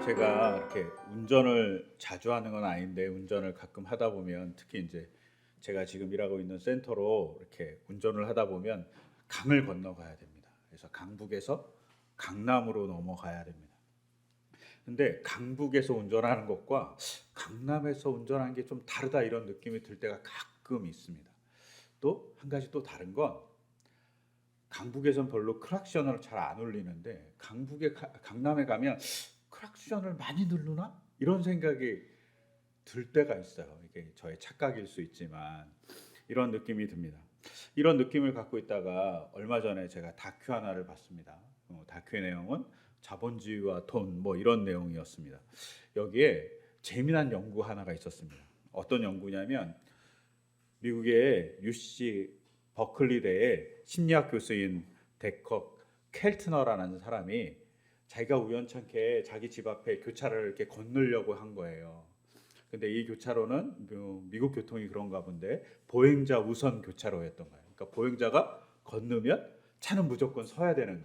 제가 이렇게 운전을 자주 하는 건 아닌데 운전을 가끔 하다 보면 특히 이제 제가 지금 일하고 있는 센터로 이렇게 운전을 하다 보면 강을 건너가야 됩니다. 그래서 강북에서 강남으로 넘어가야 됩니다. 근데 강북에서 운전하는 것과 강남에서 운전하는 게 좀 다르다 이런 느낌이 들 때가 가끔 있습니다. 또 한 가지 또 다른 건 강북에선 별로 크락션을 잘 안 울리는데 강남에 가면 '크락션을 많이 누르나?' 이런 생각이 들 때가 있어요. 이게 저의 착각일 수 있지만 이런 느낌이 듭니다. 이런 느낌을 갖고 있다가 얼마 전에 제가 다큐 하나를 봤습니다. 다큐의 내용은 자본주의와 돈 뭐 이런 내용이었습니다. 여기에 재미난 연구 하나가 있었습니다. 어떤 연구냐면 미국의 UC 버클리대의 심리학 교수인 데커 켈트너라는 사람이 자기가 우연찮게 자기 집 앞에 교차로를 이렇게 건너려고 한 거예요. 근데 이 교차로는 미국 교통이 그런가 본데 보행자 우선 교차로였던 거예요. 그러니까 보행자가 건너면 차는 무조건 서야 되는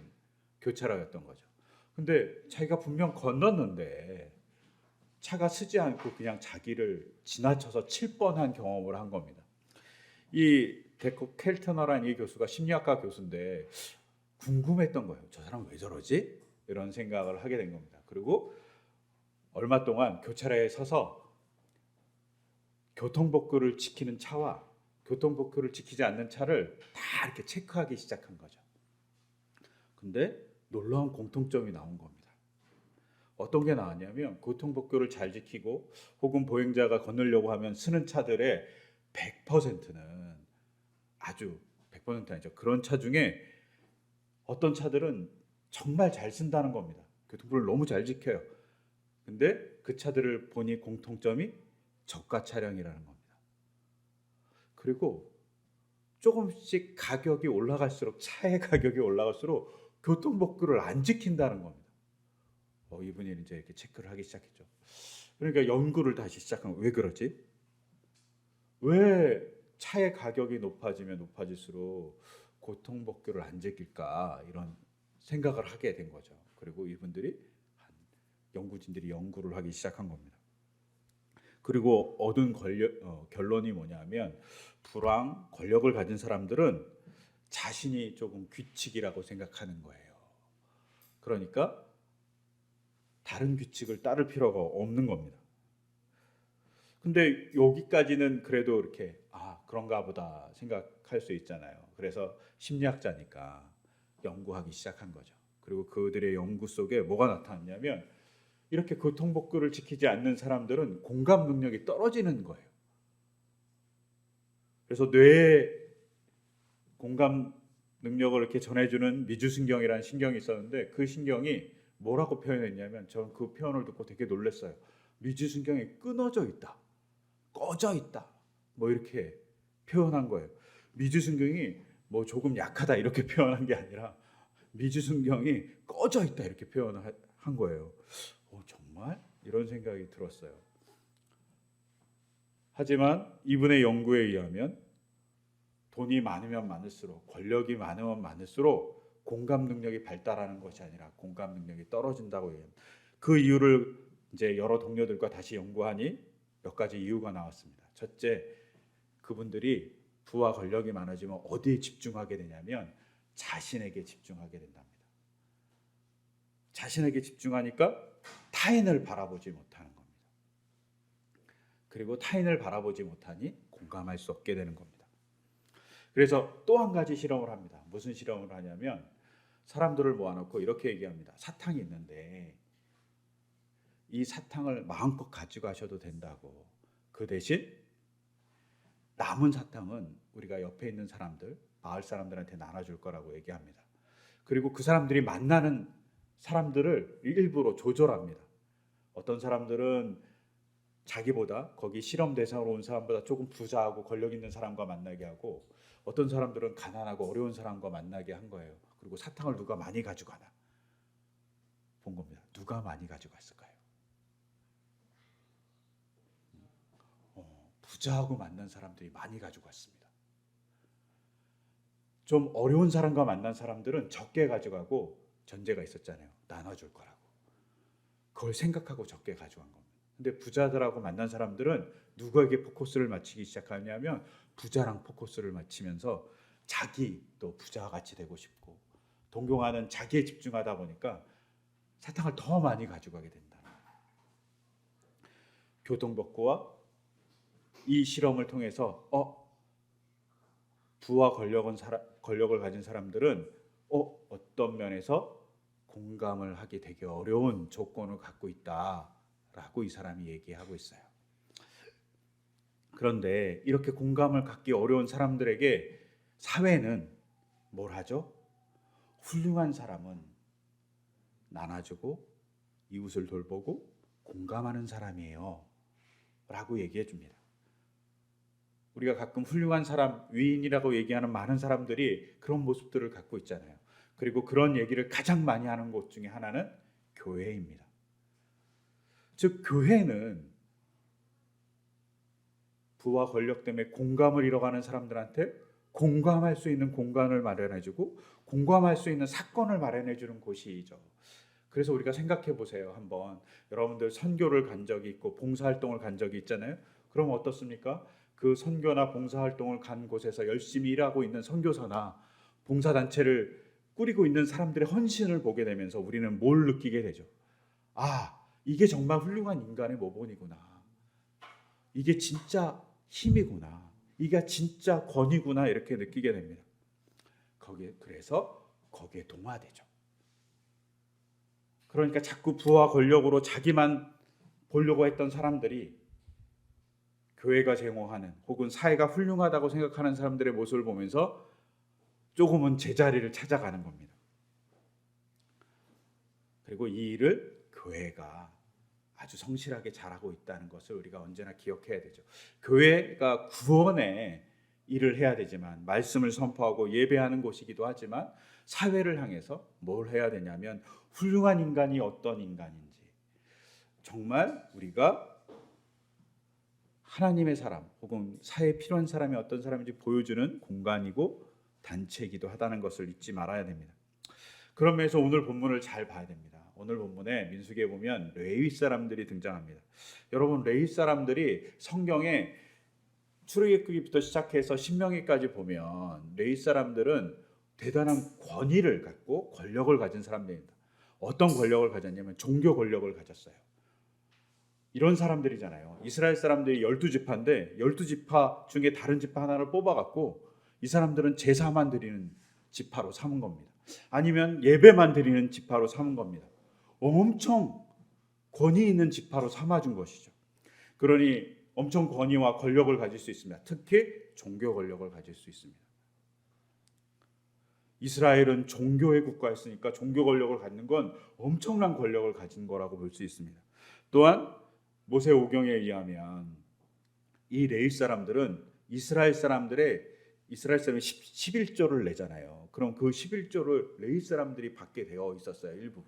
교차로였던 거죠. 근데 자기가 분명 건넜는데 차가 서지 않고 그냥 자기를 지나쳐서 칠 뻔한 경험을 한 겁니다. 이 데코 켈트너라는 이 교수가 심리학과 교수인데 궁금했던 거예요. 저 사람 왜 저러지? 이런 생각을 하게 된 겁니다. 그리고 얼마 동안 교차로에 서서 교통법규를 지키는 차와 교통법규를 지키지 않는 차를 다 이렇게 체크하기 시작한 거죠. 근데 놀라운 공통점이 나온 겁니다. 어떤 게 나왔냐면 교통법규를 잘 지키고 혹은 보행자가 건너려고 하면 쓰는 차들의 100%는 아주 100% 아니죠. 그런 차 중에 어떤 차들은 정말 잘 쓴다는 겁니다. 교통법을 너무 잘 지켜요. 근데 그 차들을 보니 공통점이 저가 차량이라는 겁니다. 그리고 조금씩 가격이 올라갈수록 차의 가격이 올라갈수록 교통법규를 안 지킨다는 겁니다. 이분이 이제 이렇게 체크를 하기 시작했죠. 그러니까 연구를 다시 시작한 거예요. 왜 그러지? 왜 차의 가격이 높아지면 높아질수록 교통법규를 안 지킬까 이런 생각을 하게 된 거죠. 그리고 이분들이 연구진들이 연구를 하기 시작한 겁니다. 그리고 얻은 결론이 뭐냐면 불황, 권력을 가진 사람들은 자신이 조금 규칙이라고 생각하는 거예요. 그러니까 다른 규칙을 따를 필요가 없는 겁니다. 근데 여기까지는 그래도 이렇게 그런가 보다 생각할 수 있잖아요. 그래서 심리학자니까 연구하기 시작한 거죠. 그리고 그들의 연구 속에 뭐가 나타났냐면 이렇게 교통법규를 지키지 않는 사람들은 공감 능력이 떨어지는 거예요. 그래서 뇌에 공감 능력을 이렇게 전해주는 미주신경이라는 신경이 있었는데 그 신경이 뭐라고 표현했냐면 저는 그 표현을 듣고 되게 놀랐어요. 미주신경이 끊어져 있다. 꺼져 있다. 뭐 이렇게 표현한 거예요. 미주신경이 뭐 조금 약하다 이렇게 표현한 게 아니라 미주신경이 꺼져 있다 이렇게 표현한 거예요. 정말? 이런 생각이 들었어요. 하지만 이분의 연구에 의하면 돈이 많으면 많을수록 권력이 많으면 많을수록 공감 능력이 발달하는 것이 아니라 공감 능력이 떨어진다고 얘기합니다. 그 이유를 이제 여러 동료들과 다시 연구하니 몇 가지 이유가 나왔습니다. 첫째, 그분들이 부와 권력이 많아지면 어디에 집중하게 되냐면 자신에게 집중하게 된답니다. 자신에게 집중하니까 타인을 바라보지 못하는 겁니다. 그리고 타인을 바라보지 못하니 공감할 수 없게 되는 겁니다. 그래서 또 한 가지 실험을 합니다. 무슨 실험을 하냐면 사람들을 모아놓고 이렇게 얘기합니다. 사탕이 있는데 이 사탕을 마음껏 가져가셔도 된다고. 그 대신 남은 사탕은 우리가 옆에 있는 사람들, 마을 사람들한테 나눠줄 거라고 얘기합니다. 그리고 그 사람들이 만나는 사람들을 일부러 조절합니다. 어떤 사람들은 자기보다 거기 실험 대상으로 온 사람보다 조금 부자하고 권력 있는 사람과 만나게 하고 어떤 사람들은 가난하고 어려운 사람과 만나게 한 거예요. 그리고 사탕을 누가 많이 가져가나 본 겁니다. 누가 많이 가져갔을까요? 부자하고 만난 사람들이 많이 가져갔습니다. 좀 어려운 사람과 만난 사람들은 적게 가져가고 전제가 있었잖아요. 나눠줄 거라고. 그걸 생각하고 적게 가져간 겁니다. 근데 부자들하고 만난 사람들은 누구에게 포커스를 맞추기 시작하냐면 부자랑 포커스를 맞추면서 자기도 부자와 같이 되고 싶고 동경하는 자기에 집중하다 보니까 사탕을 더 많이 가져가게 된다. 교통법규와 이 실험을 통해서 부와 권력을 가진 사람들은 어떤 면에서 공감을 하기 되게 어려운 조건을 갖고 있다라고 이 사람이 얘기하고 있어요. 그런데 이렇게 공감을 갖기 어려운 사람들에게 사회는 뭘 하죠? 훌륭한 사람은 나눠주고 이웃을 돌보고 공감하는 사람이에요 라고 얘기해 줍니다. 우리가 가끔 훌륭한 사람, 위인이라고 얘기하는 많은 사람들이 그런 모습들을 갖고 있잖아요. 그리고 그런 얘기를 가장 많이 하는 곳 중에 하나는 교회입니다. 즉 교회는 부와 권력 때문에 공감을 잃어가는 사람들한테 공감할 수 있는 공간을 마련해주고 공감할 수 있는 사건을 마련해주는 곳이죠. 그래서 우리가 생각해 보세요. 한번 여러분들 선교를 간 적이 있고 봉사활동을 간 적이 있잖아요. 그럼 어떻습니까? 그 선교나 봉사활동을 간 곳에서 열심히 일하고 있는 선교사나 봉사단체를 꾸리고 있는 사람들의 헌신을 보게 되면서 우리는 뭘 느끼게 되죠? 이게 정말 훌륭한 인간의 모본이구나. 이게 진짜 힘이구나. 이게 진짜 권위구나. 이렇게 느끼게 됩니다. 그래서 거기에 동화되죠. 그러니까 자꾸 부와 권력으로 자기만 보려고 했던 사람들이 교회가 제공하는 혹은 사회가 훌륭하다고 생각하는 사람들의 모습을 보면서 조금은 제자리를 찾아가는 겁니다. 그리고 이 일을 교회가 아주 성실하게 잘하고 있다는 것을 우리가 언제나 기억해야 되죠. 교회가 구원의 일을 해야 되지만 말씀을 선포하고 예배하는 곳이기도 하지만 사회를 향해서 뭘 해야 되냐면 훌륭한 인간이 어떤 인간인지 정말 우리가 하나님의 사람 혹은 사회에 필요한 사람이 어떤 사람인지 보여주는 공간이고 단체이기도 하다는 것을 잊지 말아야 됩니다. 그런 면에서 오늘 본문을 잘 봐야 됩니다. 오늘 본문에 민수기에 보면 레위 사람들이 등장합니다. 여러분 레위 사람들이 성경에 출애굽기부터 시작해서 신명기까지 보면 레위 사람들은 대단한 권위를 갖고 권력을 가진 사람들입니다. 어떤 권력을 가졌냐면 종교 권력을 가졌어요. 이런 사람들이잖아요. 이스라엘 사람들이 12지파인데 12지파 중에 다른 지파 하나를 뽑아갖고 이 사람들은 제사만 드리는 지파로 삼은 겁니다. 아니면 예배만 드리는 지파로 삼은 겁니다. 엄청 권위 있는 지파로 삼아준 것이죠. 그러니 엄청 권위와 권력을 가질 수 있습니다. 특히 종교 권력을 가질 수 있습니다. 이스라엘은 종교의 국가였으니까 종교 권력을 갖는 건 엄청난 권력을 가진 거라고 볼 수 있습니다. 또한 모세 오경에 의하면 이 레위 사람들은 이스라엘 사람이 11조를 내잖아요. 그럼 그 11조를 레위 사람들이 받게 되어 있었어요. 일부분.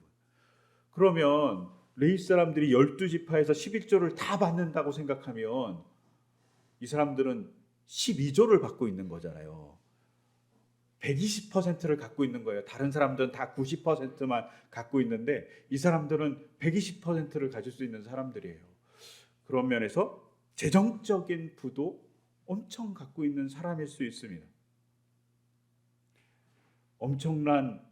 그러면 레위 사람들이 12지파에서 11조를 다 받는다고 생각하면 이 사람들은 12조를 받고 있는 거잖아요. 120%를 갖고 있는 거예요. 다른 사람들은 다 90%만 갖고 있는데 이 사람들은 120%를 가질 수 있는 사람들이에요. 그런 면에서 재정적인 부도 엄청 갖고 있는 사람일 수 있습니다. 엄청난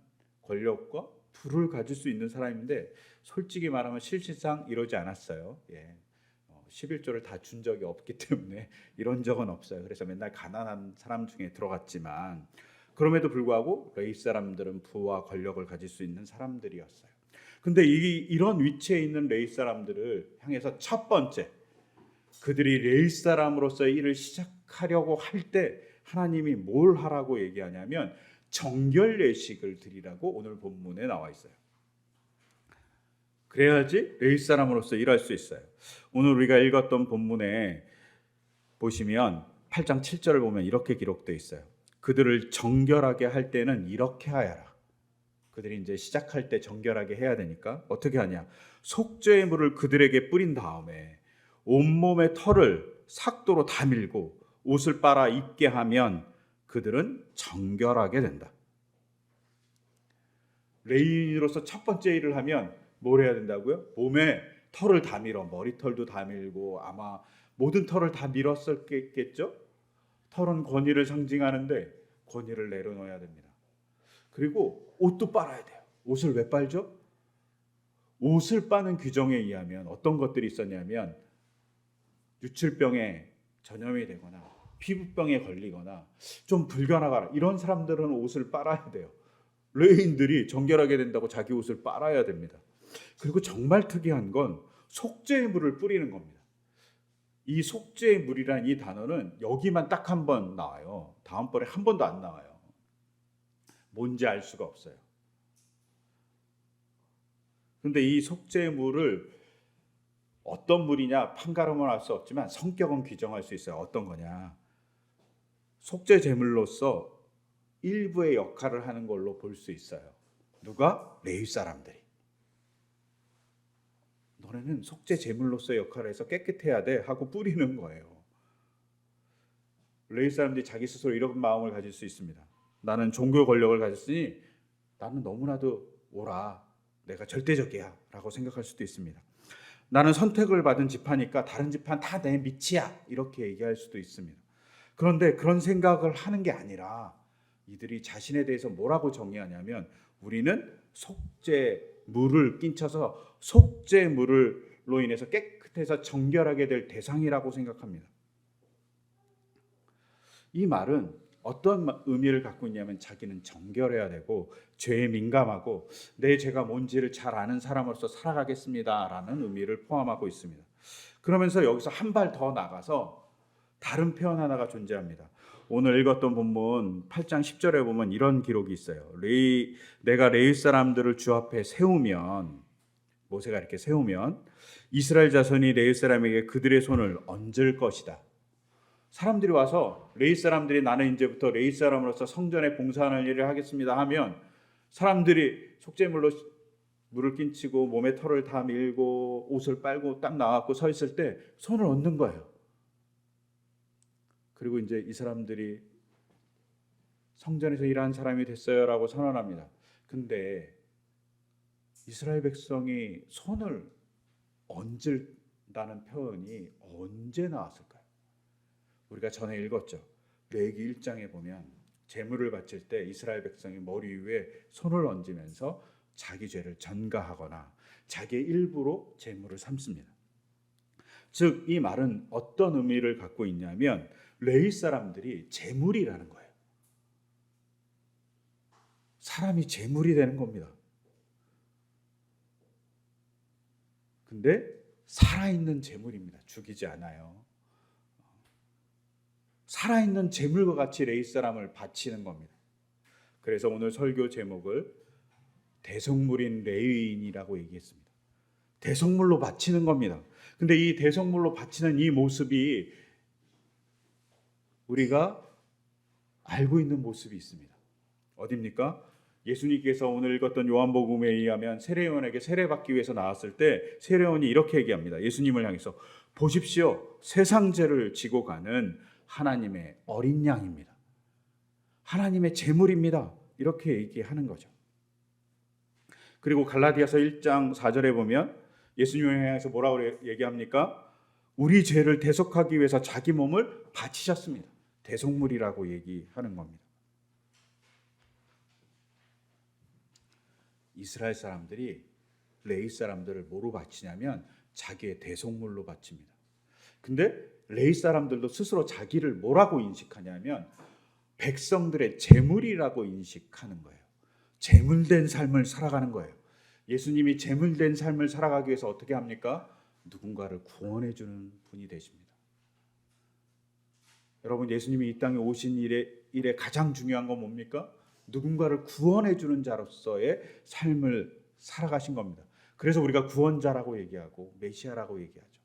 권력과 부를 가질 수 있는 사람인데 솔직히 말하면 실질상 이러지 않았어요. 11조를 다 준 적이 없기 때문에 이런 적은 없어요. 그래서 맨날 가난한 사람 중에 들어갔지만 그럼에도 불구하고 레위 사람들은 부와 권력을 가질 수 있는 사람들이었어요. 근데 이런 위치에 있는 레위 사람들을 향해서 첫 번째 그들이 레위 사람으로서의 일을 시작하려고 할 때 하나님이 뭘 하라고 얘기하냐면 정결 예식을 드리라고 오늘 본문에 나와 있어요. 그래야지 레위 사람으로서 일할 수 있어요. 오늘 우리가 읽었던 본문에 보시면 8장 7절을 보면 이렇게 기록되어 있어요. 그들을 정결하게 할 때는 이렇게 하여라. 그들이 이제 시작할 때 정결하게 해야 되니까 어떻게 하냐? 속죄의 물을 그들에게 뿌린 다음에 온몸의 털을 삭도로 다 밀고 옷을 빨아 입게 하면 그들은 정결하게 된다. 레위인으로서 첫 번째 일을 하면 뭘 해야 된다고요? 몸에 털을 다 밀어. 머리털도 다 밀고 아마 모든 털을 다 밀었었겠죠? 털은 권위를 상징하는데 권위를 내려놓아야 됩니다. 그리고 옷도 빨아야 돼요. 옷을 왜 빨죠? 옷을 빠는 규정에 의하면 어떤 것들이 있었냐면 유출병에 전염이 되거나 피부병에 걸리거나 좀 불겨나가라 이런 사람들은 옷을 빨아야 돼요. 레위인들이 정결하게 된다고 자기 옷을 빨아야 됩니다. 그리고 정말 특이한 건 속죄의 물을 뿌리는 겁니다. 이 속죄의 물이란 이 단어는 여기만 딱 한 번 나와요. 다음번에 한 번도 안 나와요. 뭔지 알 수가 없어요. 근데 이 속죄의 물을 어떤 물이냐 판가름은 할 수 없지만 성격은 규정할 수 있어요. 어떤 거냐? 속죄 제물로서 일부의 역할을 하는 걸로 볼 수 있어요. 누가? 레위 사람들이. 너네는 속죄 제물로서의 역할을 해서 깨끗해야 돼 하고 뿌리는 거예요. 레위 사람들이 자기 스스로 이런 마음을 가질 수 있습니다. 나는 종교 권력을 가졌으니 나는 너무나도 옳아. 내가 절대적이야 라고 생각할 수도 있습니다. 나는 선택을 받은 지파니까 다른 지파는 다 내 밑이야 이렇게 얘기할 수도 있습니다. 그런데 그런 생각을 하는 게 아니라 이들이 자신에 대해서 뭐라고 정의하냐면 우리는 속죄물을 끼쳐서 속죄물로 인해서 깨끗해서 정결하게 될 대상이라고 생각합니다. 이 말은 어떤 의미를 갖고 있냐면 자기는 정결해야 되고 죄에 민감하고 내 죄가 뭔지를 잘 아는 사람으로서 살아가겠습니다라는 의미를 포함하고 있습니다. 그러면서 여기서 한 발 더 나가서 다른 표현 하나가 존재합니다. 오늘 읽었던 본문 8장 10절에 보면 이런 기록이 있어요. 내가 레위 사람들을 주 앞에 세우면 모세가 이렇게 세우면 이스라엘 자손이 레위 사람에게 그들의 손을 얹을 것이다. 사람들이 와서 레위 사람들이 나는 이제부터 레위 사람으로서 성전에 봉사하는 일을 하겠습니다 하면 사람들이 속죄물로 물을 끼치고 몸에 털을 다 밀고 옷을 빨고 딱 나와서 서 있을 때 손을 얹는 거예요. 그리고 이제 이 사람들이 성전에서 일하는 사람이 됐어요라고 선언합니다. 근데 이스라엘 백성이 손을 얹는다는 표현이 언제 나왔을까요? 우리가 전에 읽었죠. 레위기 1장에 보면 제물을 바칠 때 이스라엘 백성이 머리 위에 손을 얹으면서 자기 죄를 전가하거나 자기의 일부로 제물을 삼습니다. 즉 이 말은 어떤 의미를 갖고 있냐면 레위 사람들이 제물이라는 거예요. 사람이 제물이 되는 겁니다. 근데 살아있는 제물입니다. 죽이지 않아요. 살아있는 제물과 같이 레위 사람을 바치는 겁니다. 그래서 오늘 설교 제목을 대성물인 레위인이라고 얘기했습니다. 대성물로 바치는 겁니다. 근데 이 대성물로 바치는 이 모습이 우리가 알고 있는 모습이 있습니다. 어디입니까? 예수님께서 오늘 읽었던 요한복음에 의하면 세례요한에게 세례받기 위해서 나왔을 때 세례요한이 이렇게 얘기합니다. 예수님을 향해서 보십시오. 세상 죄를 지고 가는 하나님의 어린 양입니다. 하나님의 제물입니다. 이렇게 얘기하는 거죠. 그리고 갈라디아서 1장 4절에 보면 예수님을 향해서 뭐라고 얘기합니까? 우리 죄를 대속하기 위해서 자기 몸을 바치셨습니다. 대속물이라고 얘기하는 겁니다. 이스라엘 사람들이 레위 사람들을 뭐로 바치냐면 자기의 대속물로 바칩니다. 근데 레위 사람들도 스스로 자기를 뭐라고 인식하냐면 백성들의 제물이라고 인식하는 거예요. 제물된 삶을 살아가는 거예요. 예수님이 제물된 삶을 살아가기 위해서 어떻게 합니까? 누군가를 구원해 주는 분이 되십니다. 여러분, 예수님이 이 땅에 오신 일에 가장 중요한 건 뭡니까? 누군가를 구원해 주는 자로서의 삶을 살아가신 겁니다. 그래서 우리가 구원자라고 얘기하고 메시아라고 얘기하죠.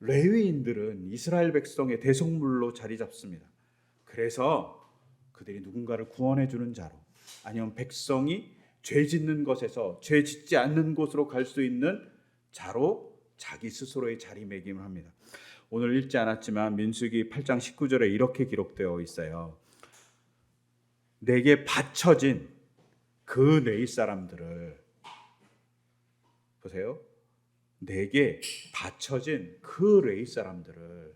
레위인들은 이스라엘 백성의 대속물로 자리 잡습니다. 그래서 그들이 누군가를 구원해 주는 자로, 아니면 백성이 죄 짓는 것에서 죄 짓지 않는 곳으로 갈 수 있는 자로 자기 스스로의 자리매김을 합니다. 오늘 읽지 않았지만 민수기 8장 19절에 이렇게 기록되어 있어요. 내게 바쳐진 그 레위 사람들을 보세요. 내게 바쳐진 그 레위 사람들을,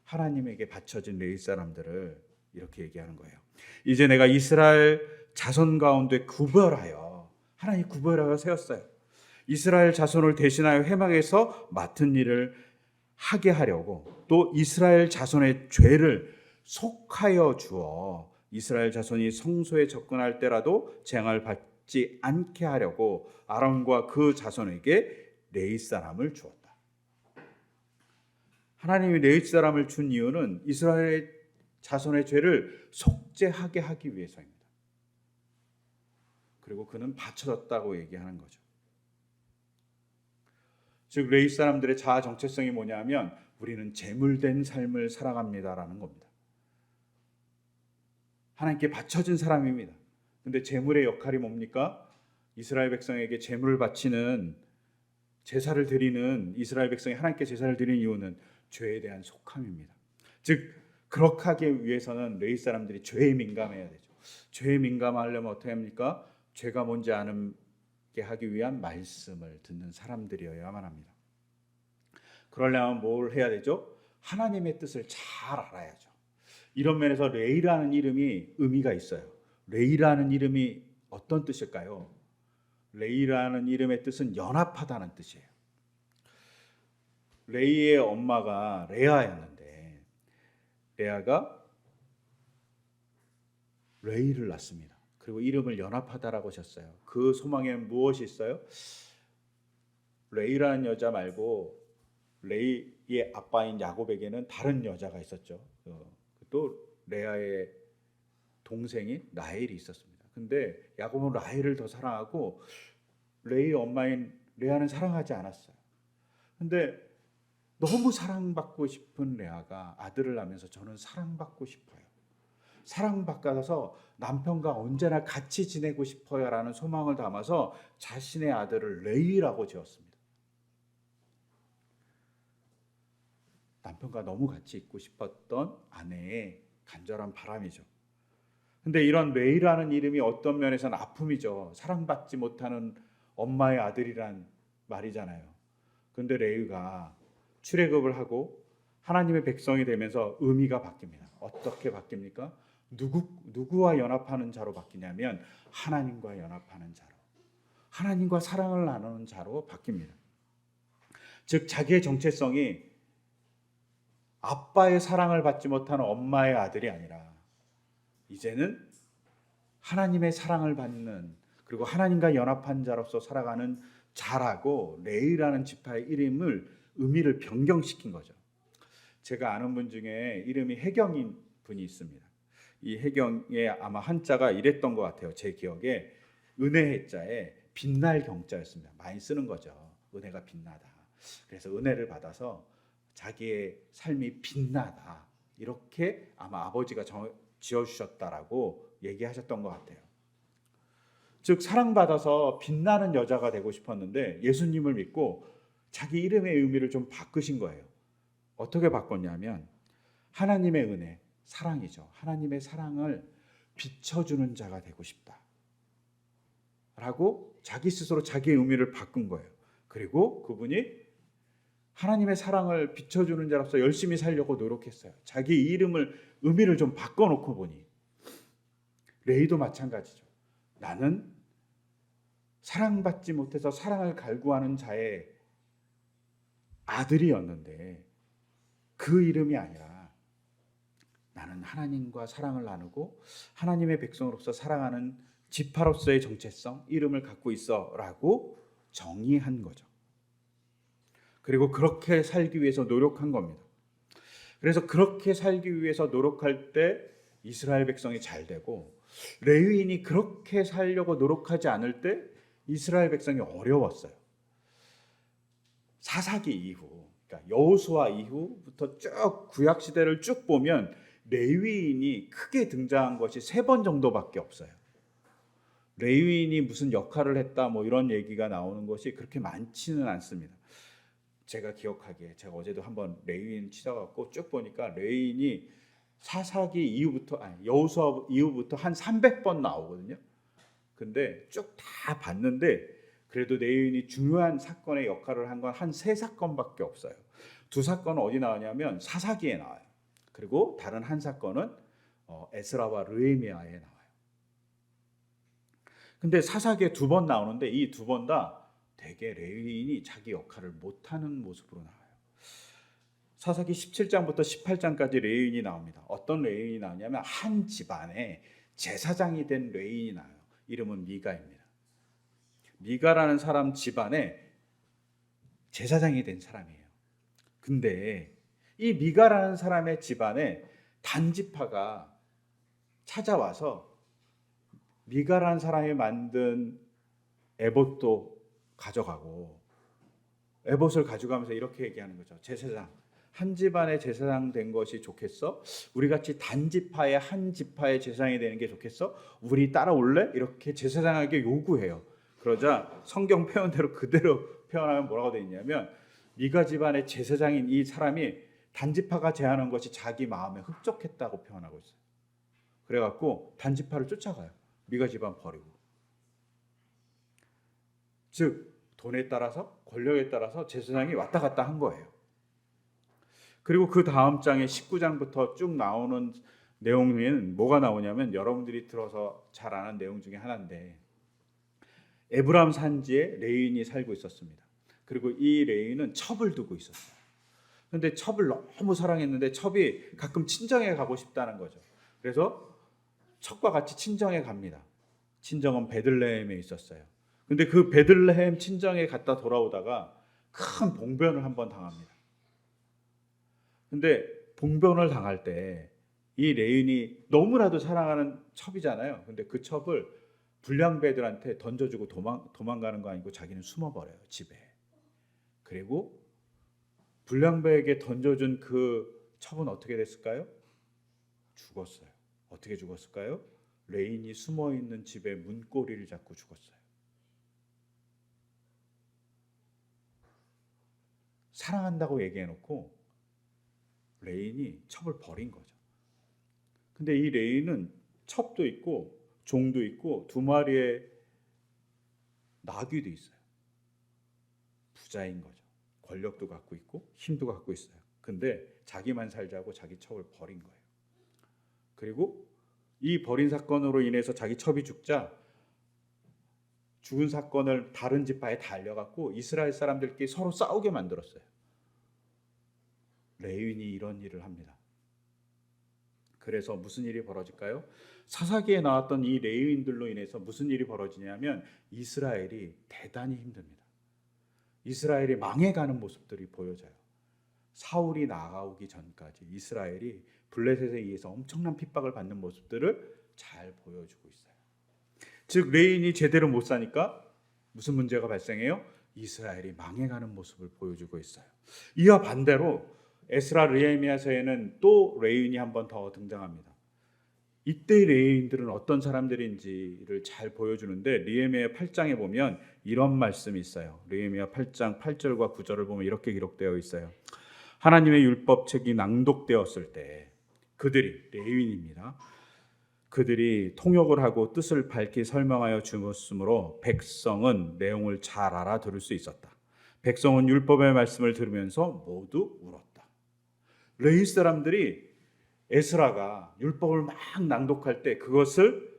하나님에게 바쳐진 레위 사람들을 이렇게 얘기하는 거예요. 이제 내가 이스라엘 자손 가운데 구별하여, 하나님 구별하여 세웠어요. 이스라엘 자손을 대신하여 회막에서 맡은 일을 하게 하려고, 또 이스라엘 자손의 죄를 속하여 주어 이스라엘 자손이 성소에 접근할 때라도 재앙을 받지 않게 하려고 아론과 그 자손에게 레위 사람을 주었다. 하나님이 레위 사람을 준 이유는 이스라엘 자손의 죄를 속죄하게 하기 위해서입니다. 그리고 그는 바쳐졌다고 얘기하는 거죠. 즉 레위 사람들의 자아 정체성이 뭐냐면 우리는 제물된 삶을 살아갑니다라는 겁니다. 하나님께 바쳐진 사람입니다. 근데 제물의 역할이 뭡니까? 이스라엘 백성에게 제물을 바치는, 제사를 드리는, 이스라엘 백성이 하나님께 제사를 드리는 이유는 죄에 대한 속함입니다. 즉 그렇게 하기 위해서는 레위 사람들이 죄에 민감해야 되죠. 죄에 민감하려면 어떻게 합니까? 죄가 뭔지 아는게 하기 위한 말씀을 듣는 사람들이어야만 합니다. 그러려면 뭘 해야 되죠? 하나님의 뜻을 잘 알아야죠. 이런 면에서 레이라는 이름이 의미가 있어요. 레이라는 이름이 어떤 뜻일까요? 레이라는 이름의 뜻은 연합하다는 뜻이에요. 레이의 엄마가 레아였는데 레아가 레이를 낳습니다. 그리고 이름을 연합하다라고 하셨어요. 그 소망에 무엇이 있어요? 레이라는 여자 말고 레이의 아빠인 야곱에게는 다른 여자가 있었죠. 또 레아의 동생인 라헬이 있었습니다. 근데 야곱은 라헬을 더 사랑하고 레이의 엄마인 레아는 사랑하지 않았어요. 근데 너무 사랑받고 싶은 레아가 아들을 낳으면서 저는 사랑받고 싶어요. 사랑받아서 남편과 언제나 같이 지내고 싶어요 라는 소망을 담아서 자신의 아들을 레이라고 지었습니다. 남편과 너무 같이 있고 싶었던 아내의 간절한 바람이죠. 근데 이런 레이라는 이름이 어떤 면에서는 아픔이죠. 사랑받지 못하는 엄마의 아들이란 말이잖아요. 근데 레이가 출애굽을 하고 하나님의 백성이 되면서 의미가 바뀝니다. 어떻게 바뀝니까? 누구와 연합하는 자로 바뀌냐면 하나님과 연합하는 자로, 하나님과 사랑을 나누는 자로 바뀝니다. 즉 자기의 정체성이 아빠의 사랑을 받지 못하는 엄마의 아들이 아니라 이제는 하나님의 사랑을 받는, 그리고 하나님과 연합한 자로서 살아가는 자라고 레이라는 지파의 이름을, 의미를 변경시킨 거죠. 제가 아는 분 중에 이름이 혜경인 분이 있습니다. 이 혜경의 아마 한자가 이랬던 것 같아요. 제 기억에 은혜해자에 빛날 경자였습니다. 많이 쓰는 거죠. 은혜가 빛나다. 그래서 은혜를 받아서 자기의 삶이 빛나다, 이렇게 아마 아버지가 지어주셨다라고 얘기하셨던 것 같아요. 즉 사랑받아서 빛나는 여자가 되고 싶었는데 예수님을 믿고 자기 이름의 의미를 좀 바꾸신 거예요. 어떻게 바꿨냐면 하나님의 은혜, 사랑이죠. 하나님의 사랑을 비춰주는 자가 되고 싶다 라고 자기 스스로 자기의 의미를 바꾼 거예요. 그리고 그분이 하나님의 사랑을 비춰주는 자로서 열심히 살려고 노력했어요. 자기 이름을, 의미를 좀 바꿔놓고 보니 레이도 마찬가지죠. 나는 사랑받지 못해서 사랑을 갈구하는 자의 아들이었는데 그 이름이 아니라 나는 하나님과 사랑을 나누고 하나님의 백성으로서 살아가는 지파로서의 정체성, 이름을 갖고 있어 라고 정의한 거죠. 그리고 그렇게 살기 위해서 노력한 겁니다. 그래서 그렇게 살기 위해서 노력할 때 이스라엘 백성이 잘 되고, 레위인이 그렇게 살려고 노력하지 않을 때 이스라엘 백성이 어려웠어요. 사사기 이후, 그러니까 여호수아 이후부터 쭉 구약 시대를 쭉 보면 레위인이 크게 등장한 것이 3번 정도밖에 없어요. 레위인이 무슨 역할을 했다 뭐 이런 얘기가 나오는 것이 그렇게 많지는 않습니다. 제가 기억하기에, 제가 어제도 한번 레위인 찾아갖고 쭉 보니까 레위인이 사사기 이후부터, 여호수아 이후부터 한 300번 나오거든요. 근데 쭉 다 봤는데 그래도 레위인이 중요한 사건의 역할을 한 건 한 세 사건밖에 없어요. 두 사건은 어디 나오냐면 사사기에 나와요. 그리고 다른 한 사건은 에스라와 느헤미야에 나와요. 근데 사사기에 두 번 나오는데 이 두 번 다 대개 레위인이 자기 역할을 못하는 모습으로 나와요. 사사기 17장부터 18장까지 레위인이 나옵니다. 어떤 레위인이 나오냐면 한 집안에 제사장이 된 레위인이 나와요. 이름은 미가입니다. 미가라는 사람 집안에 제사장이 된 사람이에요. 근데 이 미가라는 사람의 집안에 단지파가 찾아와서 미가라는 사람이 만든 에봇도 가져가고, 에봇을 가져가면서 이렇게 얘기하는 거죠. 제사장, 한 집안의 제사장 된 것이 좋겠어? 우리 같이 단지파의 한 지파의 제사장이 되는 게 좋겠어? 우리 따라올래? 이렇게 제사장에게 요구해요. 그러자 성경 표현대로 그대로 표현하면 뭐라고 되어 있냐면, 미가 집안의 제사장인 이 사람이 단지파가 제안한 것이 자기 마음에 흡족했다고 표현하고 있어요. 그래갖고 단지파를 쫓아가요. 미가 집안 버리고. 즉 돈에 따라서, 권력에 따라서 제사장이 왔다 갔다 한 거예요. 그리고 그 다음 장에 19장부터 쭉 나오는 내용에는 뭐가 나오냐면, 여러분들이 들어서 잘 아는 내용 중에 하나인데, 에브라임 산지에 레위인이 살고 있었습니다. 그리고 이 레위인은 첩을 두고 있었어요. 근데 첩을 너무 사랑했는데 첩이 가끔 친정에 가고 싶다는 거죠. 그래서 첩과 같이 친정에 갑니다. 친정은 베들레헴에 있었어요. 근데 그 베들레헴 친정에 갔다 돌아오다가 큰 봉변을 한번 당합니다. 근데 봉변을 당할 때 이 레윈이 너무나도 사랑하는 첩이잖아요. 근데 그 첩을 불량배들한테 던져주고 도망가는 거 아니고 자기는 숨어버려요, 집에. 그리고 불량배에게 던져준 그 첩은 어떻게 됐을까요? 죽었어요. 어떻게 죽었을까요? 레인이 숨어있는 집의 문고리를 잡고 죽었어요. 사랑한다고 얘기해놓고 레인이 첩을 버린 거죠. 근데 이 레인은 첩도 있고 종도 있고 두 마리의 나귀도 있어요. 부자인 거죠. 권력도 갖고 있고 힘도 갖고 있어요. 근데 자기만 살자고 자기 첩을 버린 거예요. 그리고 이 버린 사건으로 인해서 자기 첩이 죽은 사건을 다른 지파에 다 알려갖고 이스라엘 사람들끼리 서로 싸우게 만들었어요. 레위인이 이런 일을 합니다. 그래서 무슨 일이 벌어질까요? 사사기에 나왔던 이 레위인들로 인해서 무슨 일이 벌어지냐면 이스라엘이 대단히 힘듭니다. 이스라엘이 망해가는 모습들이 보여져요. 사울이 나아오기 전까지 이스라엘이 블레셋에 의해서 엄청난 핍박을 받는 모습들을 잘 보여주고 있어요. 즉 레위인이 제대로 못 사니까 무슨 문제가 발생해요? 이스라엘이 망해가는 모습을 보여주고 있어요. 이와 반대로 에스라 느헤미야서에는 또 레위인이 한 번 더 등장합니다. 이때 레위인들은 어떤 사람들인지를 잘 보여주는데 느헤미야 8장에 보면 이런 말씀이 있어요. 느헤미야 8장 8절과 9절을 보면 이렇게 기록되어 있어요. 하나님의 율법책이 낭독되었을 때 그들이, 레위인입니다, 그들이 통역을 하고 뜻을 밝히 설명하여 주었으므로 백성은 내용을 잘 알아들을 수 있었다. 백성은 율법의 말씀을 들으면서 모두 울었다. 레위 사람들이 에스라가 율법을 막 낭독할 때 그것을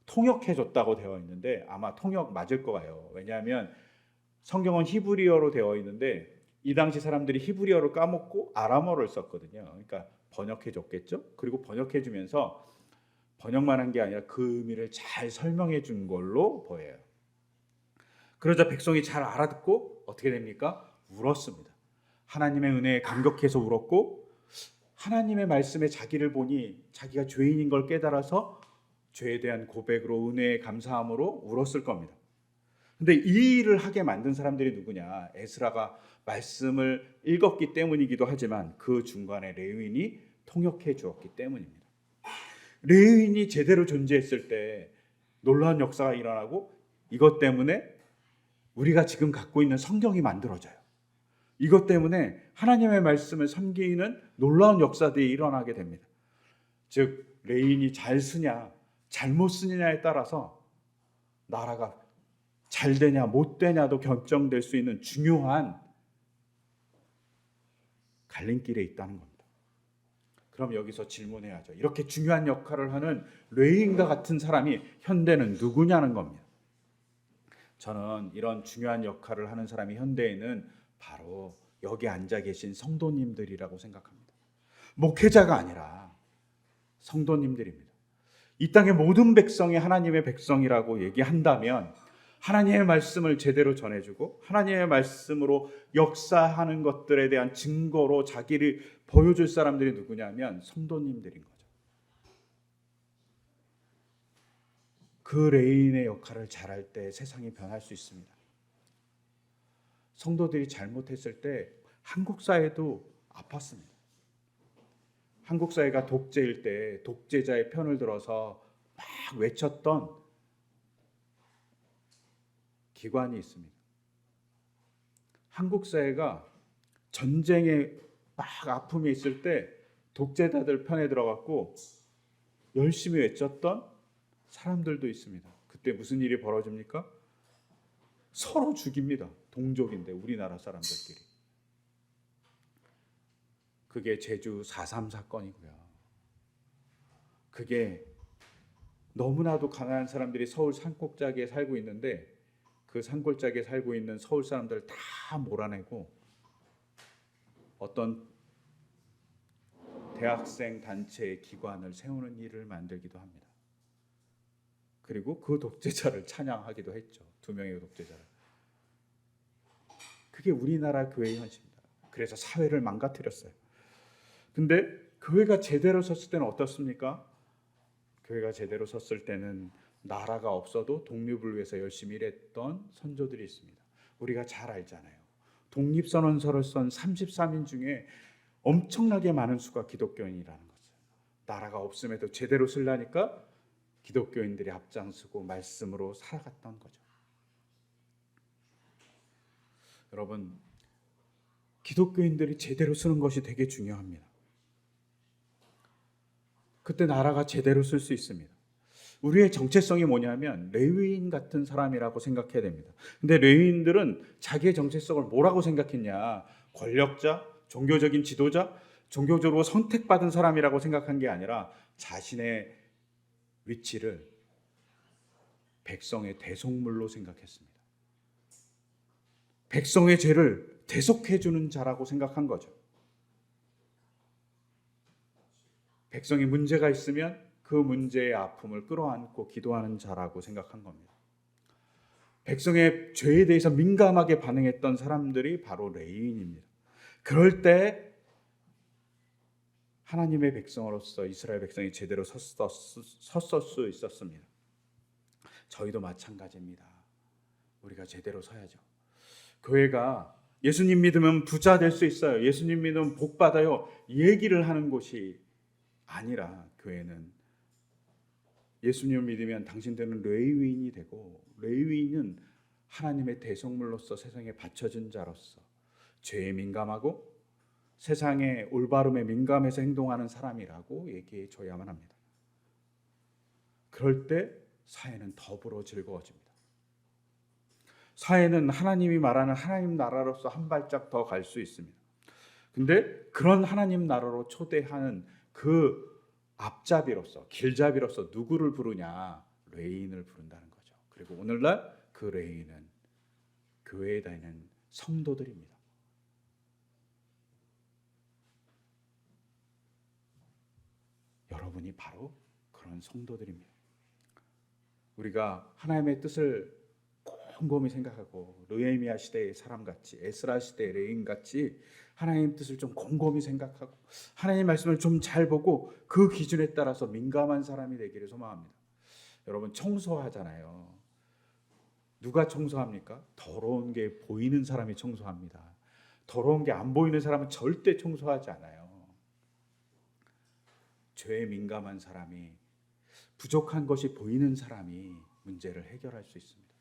통역해 줬다고 되어 있는데 아마 통역 맞을 거예요. 왜냐하면 성경은 히브리어로 되어 있는데 이 당시 사람들이 히브리어를 까먹고 아람어를 썼거든요. 그러니까 번역해 줬겠죠. 그리고 번역해 주면서 번역만 한 게 아니라 그 의미를 잘 설명해 준 걸로 보여요. 그러자 백성이 잘 알아듣고 어떻게 됩니까? 울었습니다. 하나님의 은혜에 감격해서 울었고 하나님의 말씀에 자기를 보니 자기가 죄인인 걸 깨달아서 죄에 대한 고백으로 은혜에 감사함으로 울었을 겁니다. 근데 이 일을 하게 만든 사람들이 누구냐? 에스라가 말씀을 읽었기 때문이기도 하지만 그 중간에 레위인이 통역해 주었기 때문입니다. 레위인이 제대로 존재했을 때 놀라운 역사가 일어나고 이것 때문에 우리가 지금 갖고 있는 성경이 만들어져요. 이것 때문에 하나님의 말씀을 섬기는 놀라운 역사들이 일어나게 됩니다. 즉 레위인이 잘 쓰냐 잘못 쓰느냐에 따라서 나라가 잘 되냐 못 되냐도 결정될 수 있는 중요한 갈림길에 있다는 겁니다. 그럼 여기서 질문해야죠. 이렇게 중요한 역할을 하는 레위인과 같은 사람이 현대는 누구냐는 겁니다. 저는 이런 중요한 역할을 하는 사람이 현대에는 바로 여기 앉아 계신 성도님들이라고 생각합니다. 목회자가 아니라 성도님들입니다. 이 땅의 모든 백성이 하나님의 백성이라고 얘기한다면 하나님의 말씀을 제대로 전해주고 하나님의 말씀으로 역사하는 것들에 대한 증거로 자기를 보여줄 사람들이 누구냐면 성도님들인 거죠. 그 레인의 역할을 잘할 때 세상이 변할 수 있습니다. 성도들이 잘못했을 때 한국 사회도 아팠습니다. 한국 사회가 독재일 때 독재자의 편을 들어서 막 외쳤던 기관이 있습니다. 한국 사회가 전쟁에 막 아픔이 있을 때 독재자들 편에 들어갔고 열심히 외쳤던 사람들도 있습니다. 그때 무슨 일이 벌어집니까? 서로 죽입니다. 동족인데 우리나라 사람들끼리. 그게 제주 4.3 사건이고요. 그게 너무나도 가난한 사람들이 서울 산골짜기에 살고 있는데 그 산골짜기에 살고 있는 서울 사람들을 다 몰아내고 어떤 대학생 단체의 기관을 세우는 일을 만들기도 합니다. 그리고 그 독재자를 찬양하기도 했죠. 2명의 독재자를. 그게 우리나라 교회의 현실입니다. 그래서 사회를 망가뜨렸어요. 근데 교회가 제대로 섰을 때는 어떻습니까? 교회가 제대로 섰을 때는 나라가 없어도 독립을 위해서 열심히 일했던 선조들이 있습니다. 우리가 잘 알잖아요. 독립선언서를 쓴 33인 중에 엄청나게 많은 수가 기독교인이라는 거죠. 나라가 없음에도 제대로 쓰려니까 기독교인들이 앞장서고 말씀으로 살아갔던 거죠. 여러분, 기독교인들이 제대로 쓰는 것이 되게 중요합니다. 그때 나라가 제대로 쓸 수 있습니다. 우리의 정체성이 뭐냐면 레위인 같은 사람이라고 생각해야 됩니다. 근데 레위인들은 자기의 정체성을 뭐라고 생각했냐? 권력자, 종교적인 지도자, 종교적으로 선택받은 사람이라고 생각한 게 아니라 자신의 위치를 백성의 대속물로 생각했습니다. 백성의 죄를 대속해 주는 자라고 생각한 거죠. 백성이 문제가 있으면 그 문제의 아픔을 끌어안고 기도하는 자라고 생각한 겁니다. 백성의 죄에 대해서 민감하게 반응했던 사람들이 바로 레위인입니다. 그럴 때 하나님의 백성으로서 이스라엘 백성이 제대로 섰을 수 있었습니다. 저희도 마찬가지입니다. 우리가 제대로 서야죠. 교회가 예수님 믿으면 부자 될 수 있어요. 예수님 믿으면 복 받아요. 이 얘기를 하는 곳이 아니라 교회는 예수님을 믿으면 당신들은 레위인이 되고 레위인은 하나님의 대속물로서 세상에 바쳐진 자로서 죄에 민감하고 세상의 올바름에 민감해서 행동하는 사람이라고 얘기해 줘야만 합니다. 그럴 때 사회는 더불어 즐거워집니다. 사회는 하나님이 말하는 하나님 나라로서 한 발짝 더 갈 수 있습니다. 근데 그런 하나님 나라로 초대하는 그 앞잡이로서 길잡이로서 누구를 부르냐? 레위인을 부른다는 거죠. 그리고 오늘날 그 레위인은 교회에 다니는 성도들입니다. 여러분이 바로 그런 성도들입니다. 우리가 하나님의 뜻을 곰곰이 생각하고 느헤미야 시대의 사람같이 에스라 시대의 레위인같이 하나님의 뜻을 좀 곰곰이 생각하고 하나님의 말씀을 좀 잘 보고 그 기준에 따라서 민감한 사람이 되기를 소망합니다. 여러분 청소하잖아요. 누가 청소합니까? 더러운 게 보이는 사람이 청소합니다. 더러운 게 안 보이는 사람은 절대 청소하지 않아요. 죄에 민감한 사람이 부족한 것이 보이는 사람이 문제를 해결할 수 있습니다.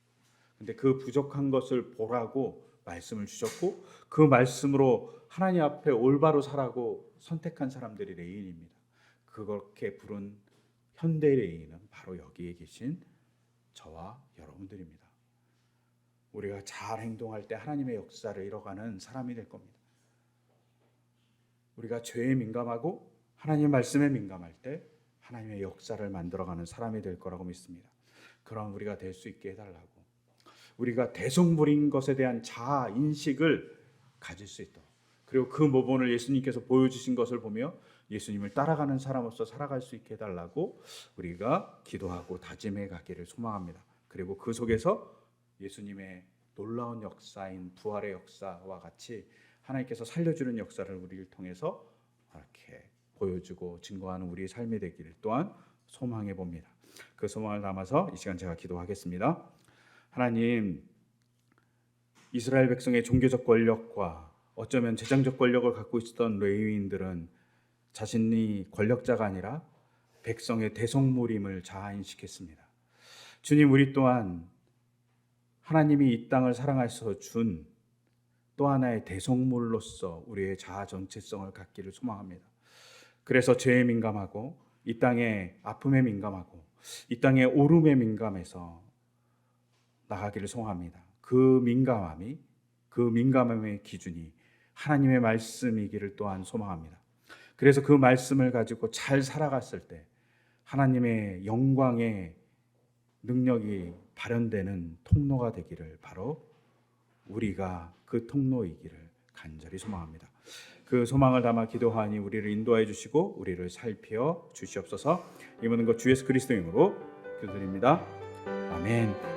근데 그 부족한 것을 보라고 말씀을 주셨고 그 말씀으로 하나님 앞에 올바로 살라고 선택한 사람들이 레위인입니다. 그렇게 부른 현대 레위인은 바로 여기에 계신 저와 여러분들입니다. 우리가 잘 행동할 때 하나님의 역사를 이뤄가는 사람이 될 겁니다. 우리가 죄에 민감하고 하나님의 말씀에 민감할 때 하나님의 역사를 만들어가는 사람이 될 거라고 믿습니다. 그런 우리가 될 수 있게 해달라고, 우리가 대속물인 것에 대한 자아 인식을 가질 수 있도록, 그리고 그 모범을 예수님께서 보여주신 것을 보며 예수님을 따라가는 사람으로서 살아갈 수 있게 해달라고 우리가 기도하고 다짐해 가기를 소망합니다. 그리고 그 속에서 예수님의 놀라운 역사인 부활의 역사와 같이 하나님께서 살려주는 역사를 우리를 통해서 이렇게 보여주고 증거하는 우리의 삶이 되기를 또한 소망해 봅니다. 그 소망을 담아서 이 시간 제가 기도하겠습니다. 하나님, 이스라엘 백성의 종교적 권력과 어쩌면 재정적 권력을 갖고 있었던 레위인들은 자신이 권력자가 아니라 백성의 대속물임을 자아인식했습니다. 주님, 우리 또한 하나님이 이 땅을 사랑하셔서 준 또 하나의 대속물로서 우리의 자아 정체성을 갖기를 소망합니다. 그래서 죄에 민감하고 이 땅의 아픔에 민감하고 이 땅의 오름에 민감해서 나가기를 소망합니다. 그 민감함의 기준이 하나님의 말씀이기를 또한 소망합니다. 그래서 그 말씀을 가지고 잘 살아갔을 때 하나님의 영광의 능력이 발현되는 통로가 되기를, 바로 우리가 그 통로이기를 간절히 소망합니다. 그 소망을 담아 기도하니 우리를 인도하여 주시고 우리를 살펴 주시옵소서. 이 모든 것 주 예수 그리스도 이름으로 기도드립니다. 아멘.